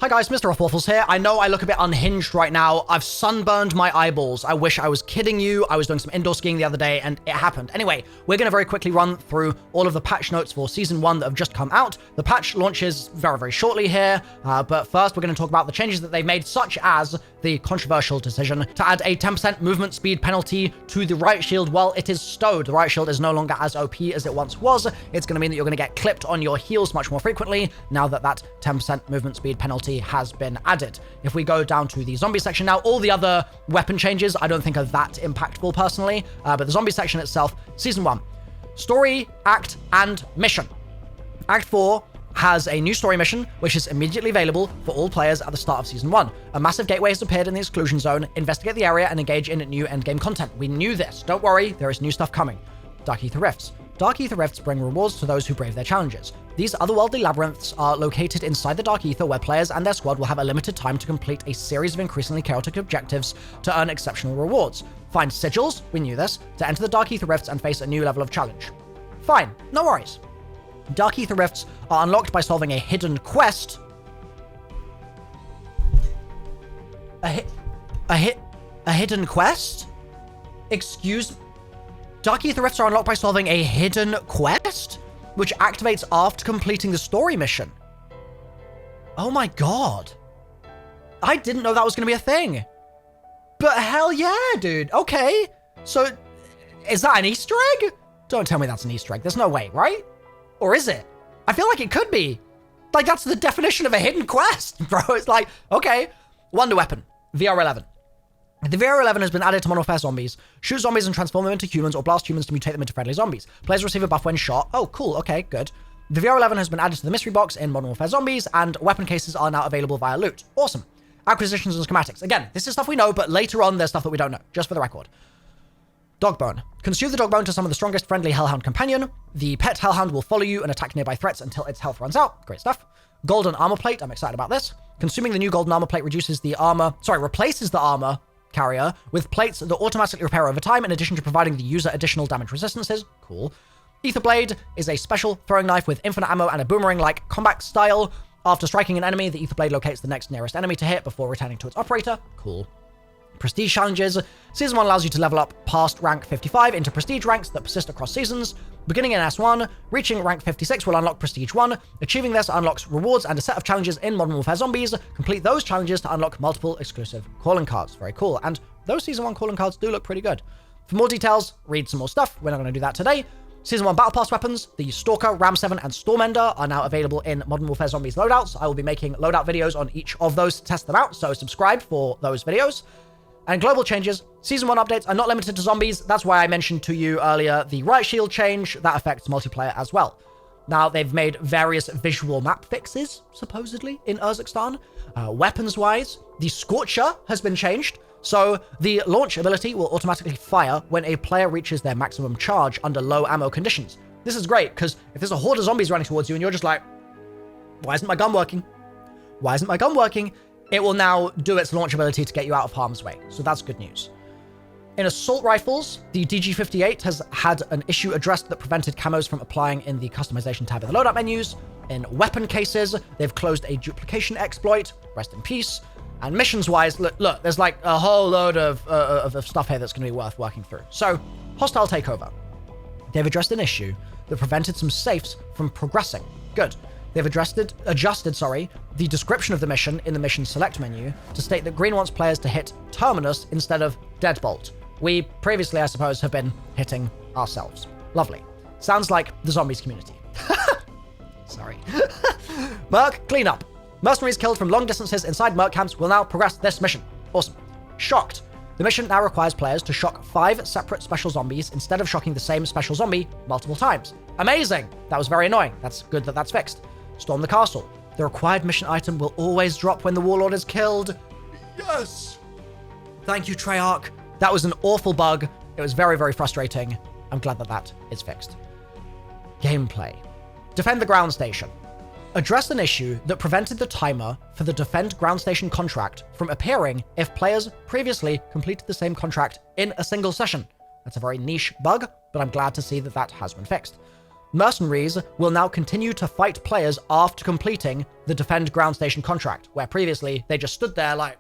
Hi guys, MrRoflWaffles here. I know I look a bit unhinged right now. I've sunburned my eyeballs. I wish I was kidding you. I was doing some indoor skiing the other day and it happened. Anyway, we're going to very quickly run through all of the patch notes for Season 1 that have just come out. The patch launches very, very shortly here. But first, we're going to talk about the changes that they've made, such as the controversial decision to add a 10% movement speed penalty to the right shield while it is stowed. The right shield is no longer as OP as it once was. It's going to mean that you're going to get clipped on your heels much more frequently now that that 10% movement speed penalty has been added. If we go down to the zombie section now, all the other weapon changes I don't think are that impactful personally, but the zombie section itself, Season 1, story, act, and mission. Act 4 has a new story mission, which is immediately available for all players at the start of Season 1. A massive gateway has appeared in the exclusion zone. Investigate the area and engage in new endgame content. We knew this. Don't worry, there is new stuff coming. Dark Ether Rifts. Dark Ether Rifts bring rewards to those who brave their challenges. These otherworldly labyrinths are located inside the Dark Ether, where players and their squad will have a limited time to complete a series of increasingly chaotic objectives to earn exceptional rewards. Find sigils, we knew this, to enter the Dark Ether Rifts and face a new level of challenge. Fine, no worries. Dark Ether Rifts are unlocked by solving a hidden quest. A hidden quest? Excuse me? Dark Ether Rifts are unlocked by solving a hidden quest, which activates after completing the story mission. Oh my god. I didn't know that was going to be a thing. But hell yeah, dude. Okay. So, is that an Easter egg? Don't tell me that's an Easter egg. There's no way, right? Or is it? I feel like it could be. Like, that's the definition of a hidden quest, bro. It's like, okay. Wonder Weapon, VR11. The VR11 has been added to Modern Warfare Zombies. Shoot zombies and transform them into humans, or blast humans to mutate them into friendly zombies. Players receive a buff when shot. Oh, cool. Okay, good. The VR11 has been added to the mystery box in Modern Warfare Zombies, and weapon cases are now available via loot. Awesome. Acquisitions and schematics. Again, this is stuff we know, but later on, there's stuff that we don't know, just for the record. Dogbone. Consume the Dogbone to summon the strongest friendly Hellhound companion. The pet Hellhound will follow you and attack nearby threats until its health runs out. Great stuff. Golden Armor Plate. I'm excited about this. Consuming the new Golden Armor Plate replaces the armor carrier with plates that automatically repair over time, in addition to providing the user additional damage resistances. Cool. Ether Blade is a special throwing knife with infinite ammo and a boomerang-like combat style. After striking an enemy, the Ether Blade locates the next nearest enemy to hit before returning to its operator. Cool. Prestige challenges. Season 1 allows you to level up past rank 55 into prestige ranks that persist across seasons. Beginning in S1, reaching rank 56 will unlock Prestige 1. Achieving this unlocks rewards and a set of challenges in Modern Warfare Zombies. Complete those challenges to unlock multiple exclusive calling cards. Very cool. And those Season 1 calling cards do look pretty good. For more details, read some more stuff. We're not going to do that today. Season 1 Battle Pass weapons, the Stalker, Ram 7, and Stormender are now available in Modern Warfare Zombies loadouts. I will be making loadout videos on each of those to test them out, so subscribe for those videos. And global changes. Season 1 updates are not limited to zombies. That's why I mentioned to you earlier the right shield change. That affects multiplayer as well. Now, they've made various visual map fixes, supposedly, in Urzikstan. Weapons-wise, the Scorcher has been changed. So the launch ability will automatically fire when a player reaches their maximum charge under low ammo conditions. This is great, because if there's a horde of zombies running towards you and you're just like, why isn't my gun working? Why isn't my gun working? It will now do its launch ability to get you out of harm's way. So that's good news. In assault rifles, the DG58 has had an issue addressed that prevented camos from applying in the customization tab in the loadout menus. In weapon cases, they've closed a duplication exploit. Rest in peace. And missions-wise, look, there's like a whole load of stuff here that's going to be worth working through. So, hostile takeover. They've addressed an issue that prevented some safes from progressing. Good. They've adjusted the description of the mission in the mission select menu to state that green wants players to hit Terminus instead of Deadbolt. We previously, I suppose, have been hitting ourselves. Lovely. Sounds like the zombies community. Sorry. Merc cleanup. Mercenaries killed from long distances inside merc camps will now progress this mission. Awesome. Shocked. The mission now requires players to shock 5 separate special zombies instead of shocking the same special zombie multiple times. Amazing! That was very annoying. That's good that that's fixed. Storm the castle. The required mission item will always drop when the warlord is killed. Yes! Thank you, Treyarch. That was an awful bug. It was very, very frustrating. I'm glad that that is fixed. Gameplay. Defend the ground station. Addressed an issue that prevented the timer for the Defend Ground Station contract from appearing if players previously completed the same contract in a single session. That's a very niche bug, but I'm glad to see that that has been fixed. Mercenaries will now continue to fight players after completing the Defend Ground Station contract, where previously they just stood there like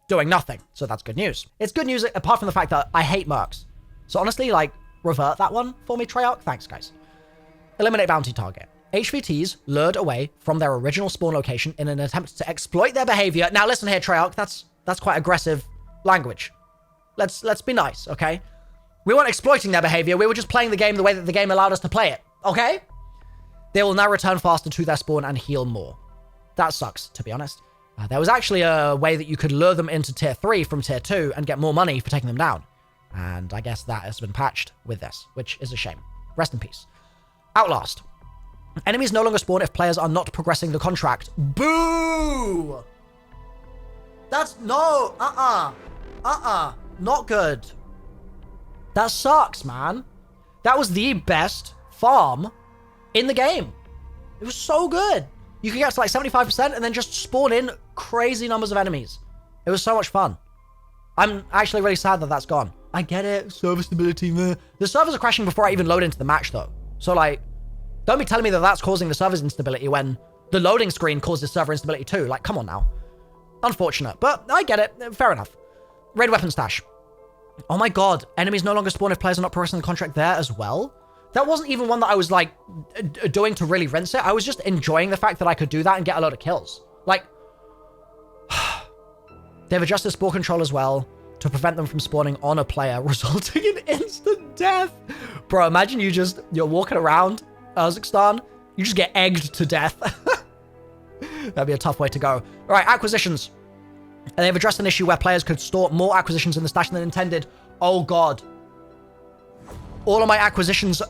doing nothing. So that's good news. It's good news apart from the fact that I hate mercs. So honestly, like, revert that one for me, Treyarch. Thanks, guys. Eliminate bounty target. HVTs lured away from their original spawn location in an attempt to exploit their behavior. Now listen here, Treyarch, that's quite aggressive language. Let's be nice, okay? We weren't exploiting their behavior, we were just playing the game the way that the game allowed us to play it, okay? They will now return faster to their spawn and heal more. That sucks, to be honest. There was actually a way that you could lure them into tier 3 from tier 2 and get more money for taking them down. And I guess that has been patched with this, which is a shame. Rest in peace. Outlast. Enemies no longer spawn if players are not progressing the contract. Boo! That's no, not good. That sucks, man. That was the best farm in the game. It was so good. You could get to like 75% and then just spawn in crazy numbers of enemies. It was so much fun. I'm actually really sad that that's gone. I get it, server stability, meh. The servers are crashing before I even load into the match though. So like, don't be telling me that that's causing the server's instability when the loading screen causes server instability too. Like, come on now. Unfortunate, but I get it. Fair enough. Raid weapon stash. Oh my god, enemies no longer spawn if players are not progressing the contract there as well? That wasn't even one that I was like doing to really rinse it. I was just enjoying the fact that I could do that and get a load of kills. Like, they've adjusted spawn control as well to prevent them from spawning on a player, resulting in instant death. Bro, imagine you're walking around Urzikstan, you just get egged to death. That'd be a tough way to go. All right, acquisitions. And they've addressed an issue where players could store more acquisitions in the stash than intended. Oh god. All of my acquisitions,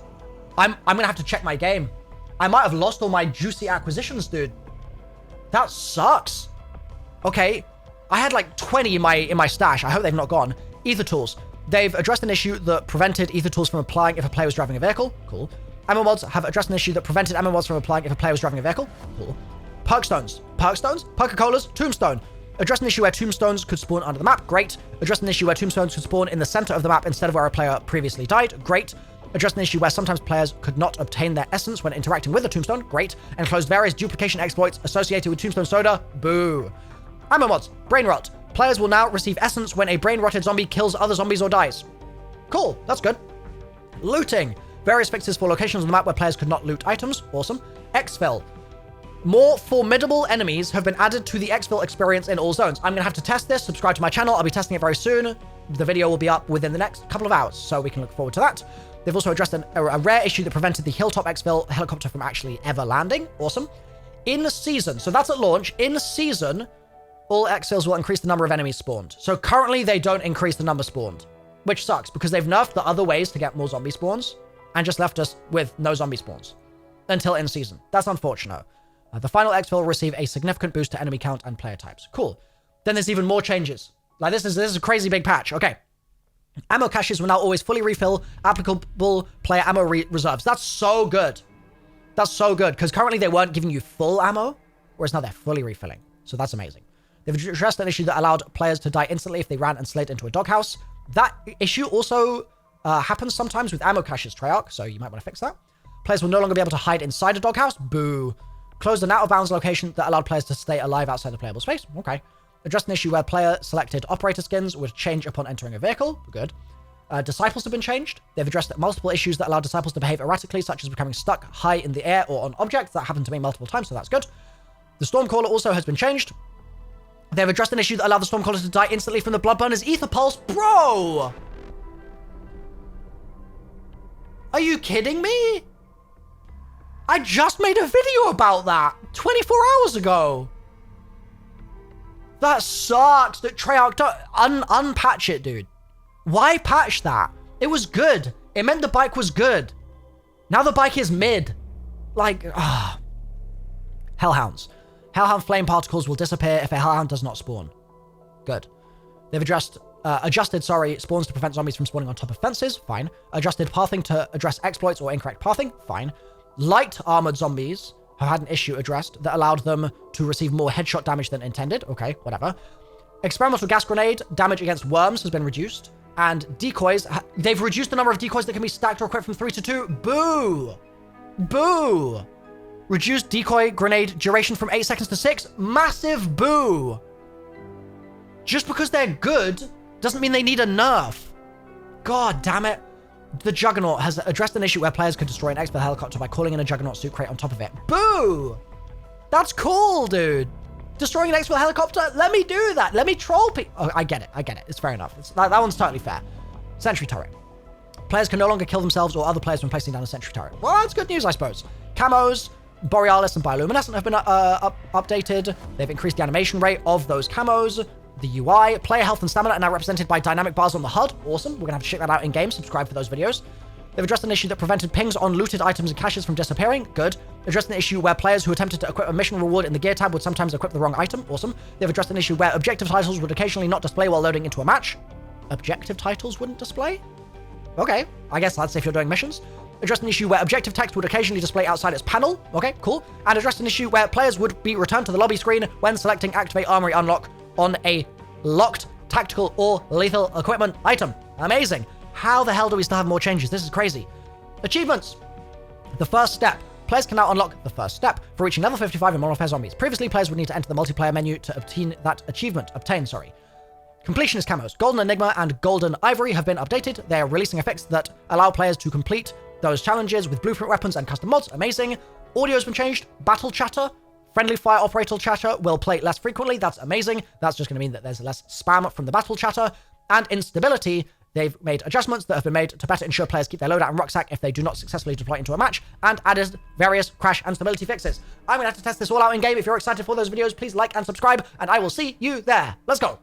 I'm gonna have to check my game. I might have lost all my juicy acquisitions, dude. That sucks. Okay, I had like 20 in my stash. I hope they've not gone. Ether tools. They've addressed an issue that prevented ether tools from applying if a player was driving a vehicle. Cool. Ammo mods have addressed an issue that prevented ammo mods from applying if a player was driving a vehicle. Cool. Perk stones. Perk stones? Perk-a-colas? Tombstone. Addressed an issue where tombstones could spawn under the map. Great. Addressed an issue where tombstones could spawn in the center of the map instead of where a player previously died. Great. Addressed an issue where sometimes players could not obtain their essence when interacting with a tombstone. Great. And closed various duplication exploits associated with tombstone soda. Boo. Ammo mods. Brain rot. Players will now receive essence when a brain-rotted zombie kills other zombies or dies. Cool. That's good. Looting. Various fixes for locations on the map where players could not loot items. Awesome. Exfil. More formidable enemies have been added to the Exfil experience in all zones. I'm going to have to test this. Subscribe to my channel. I'll be testing it very soon. The video will be up within the next couple of hours, so we can look forward to that. They've also addressed a rare issue that prevented the Hilltop Exfil helicopter from actually ever landing. Awesome. In season, so that's at launch. In season, all Exfils will increase the number of enemies spawned. So currently they don't increase the number spawned, which sucks because they've nerfed the other ways to get more zombie spawns and just left us with no zombie spawns until in season. That's unfortunate. The final Exfil will receive a significant boost to enemy count and player types. Cool. Then there's even more changes. Like this is a crazy big patch. Okay. Ammo caches will now always fully refill applicable player ammo reserves. That's so good. That's so good because currently they weren't giving you full ammo, whereas now they're fully refilling. So that's amazing. They've addressed an issue that allowed players to die instantly if they ran and slid into a doghouse. That issue also happens sometimes with ammo caches, Treyarch, so you might want to fix that. Players will no longer be able to hide inside a doghouse. Boo. Closed an out-of-bounds location that allowed players to stay alive outside the playable space. Okay. Addressed an issue where player-selected operator skins would change upon entering a vehicle. Good. Disciples have been changed. They've addressed multiple issues that allow disciples to behave erratically, such as becoming stuck high in the air or on objects. That happened to me multiple times, so that's good. The Stormcaller also has been changed. They've addressed an issue that allowed the Stormcaller to die instantly from the Bloodburner's Ether Pulse. Bro! Are you kidding me? I just made a video about that 24 hours ago. That sucks. That Treyarch, unpatch it, dude. Why patch that? It was good. It meant the bike was good. Now the bike is mid. Like, Hellhounds. Hellhound flame particles will disappear if a Hellhound does not spawn. Good. They've adjusted spawns to prevent zombies from spawning on top of fences. Fine. Adjusted pathing to address exploits or incorrect pathing. Fine. Light armored zombies have had an issue addressed that allowed them to receive more headshot damage than intended. Okay, whatever. Experimental gas grenade damage against worms has been reduced. And decoys, they've reduced the number of decoys that can be stacked or equipped from 3 to 2. Boo! Boo! Reduced decoy grenade duration from 8 seconds to 6. Massive boo! Just because they're good doesn't mean they need a nerf. God damn it. The Juggernaut has addressed an issue where players could destroy an Exfil helicopter by calling in a Juggernaut suit crate on top of it. Boo! That's cool, dude. Destroying an Exfil helicopter? Let me do that. Let me troll people. Oh, I get it. It's fair enough. That one's totally fair. Sentry turret. Players can no longer kill themselves or other players when placing down a sentry turret. Well, that's good news, I suppose. Camos, Borealis, and Bioluminescent have been updated. They've increased the animation rate of those camos. The UI, player health and stamina are now represented by dynamic bars on the HUD. Awesome. We're going to have to check that out in-game. Subscribe for those videos. They've addressed an issue that prevented pings on looted items and caches from disappearing. Good. Addressed an issue where players who attempted to equip a mission reward in the gear tab would sometimes equip the wrong item. Awesome. They've addressed an issue where objective titles would occasionally not display while loading into a match. Objective titles wouldn't display? Okay. I guess that's if you're doing missions. Addressed an issue where objective text would occasionally display outside its panel. Okay, cool. And addressed an issue where players would be returned to the lobby screen when selecting Activate Armory Unlock on a locked, tactical, or lethal equipment item. Amazing. How the hell do we still have more changes? This is crazy. Achievements. The first step. Players can now unlock the first step for reaching level 55 in Modern Warfare Zombies. Previously, players would need to enter the multiplayer menu to obtain that achievement. Completionist camos. Golden Enigma and Golden Ivory have been updated. They are releasing effects that allow players to complete those challenges with blueprint weapons and custom mods. Amazing. Audio has been changed. Battle chatter. Friendly fire operator chatter will play less frequently. That's amazing. That's just going to mean that there's less spam from the battle chatter. And instability. They've made adjustments that have been made to better ensure players keep their loadout and rucksack if they do not successfully deploy into a match, and added various crash and stability fixes. I'm going to have to test this all out in game. If you're excited for those videos, please like and subscribe, and I will see you there. Let's go.